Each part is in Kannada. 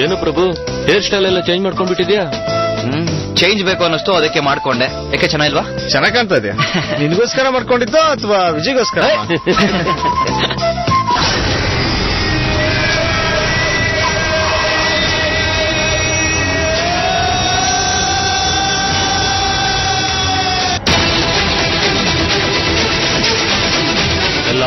ಏನು ಪ್ರಭು ಹೇರ್ ಸ್ಟೈಲ್ ಎಲ್ಲ ಚೇಂಜ್ ಮಾಡ್ಕೊಂಡ್ಬಿಟ್ಟಿದ್ಯಾ? ಚೇಂಜ್ ಬೇಕು ಅನ್ನಿಸ್ತು, ಅದಕ್ಕೆ ಮಾಡ್ಕೊಂಡೆ. ಯಾಕೆ ಚೆನ್ನಾಗಿಲ್ವಾ? ಚೆನ್ನಾಗ್ ಕಾಣ್ತಾ ಇದೆಯಾ? ನಿನ್ಗೋಸ್ಕರ ಮಾಡ್ಕೊಂಡಿದ್ದೋ ಅಥವಾ ವಿಜಯ್ಗೋಸ್ಕರ? ಎಲ್ಲ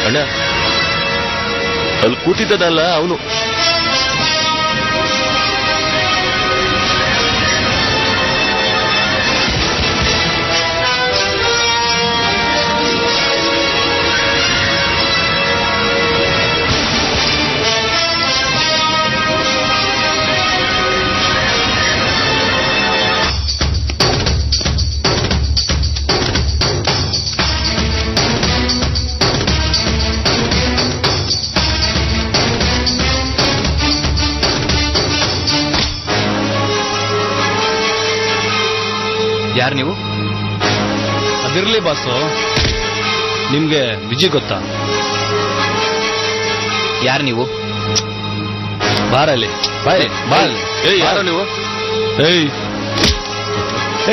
ಅಣ್ಣ, ಅಲ್ಲಿ ಕೂತಿದ್ದದಲ್ಲ ಅವನು. ಯಾರು ನೀವು? ಅದಿರ್ಲಿ ಬಾಸು, ನಿಮ್ಗೆ ವಿಜಯ್ ಗೊತ್ತಾ? ಯಾರು ನೀವು? ಬಾರಲ್ಲಿ ಬಾರಲ್ಲಿ. ಯಾರು ನೀವು?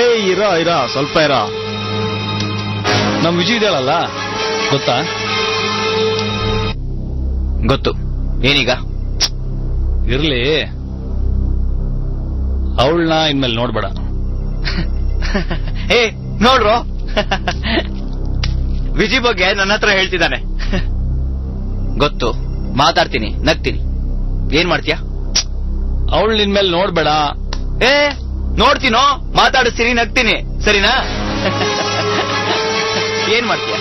ಏಯ್ ಇರೋ ಸ್ವಲ್ಪ ಇರೋ. ನಮ್ ವಿಜಯ್ ಇದೆಯಲ್ಲ, ಗೊತ್ತಾ? ಗೊತ್ತು. ಏನೀಗ? ಇರ್ಲಿ, ಅವಳನ್ನ ಇನ್ಮೇಲೆ ನೋಡ್ಬೇಡ. ಏ ನೋಡ್ರೋ, ವಿಜಯ್ ಬಗ್ಗೆ ನನ್ನ ಹತ್ರ ಹೇಳ್ತಿದ್ದಾನೆ. ಗೊತ್ತು, ಮಾತಾಡ್ತೀನಿ, ನಗ್ತೀನಿ. ಏನ್ ಮಾಡ್ತೀಯ? ಅವಳು ನಿನ್ಮೇಲೆ ನೋಡ್ಬೇಡ. ಏ ನೋಡ್ತೀನೋ, ಮಾತಾಡಿಸ್ತೀನಿ, ನಗ್ತೀನಿ, ಸರಿನಾ? ಏನ್ ಮಾಡ್ತೀಯ?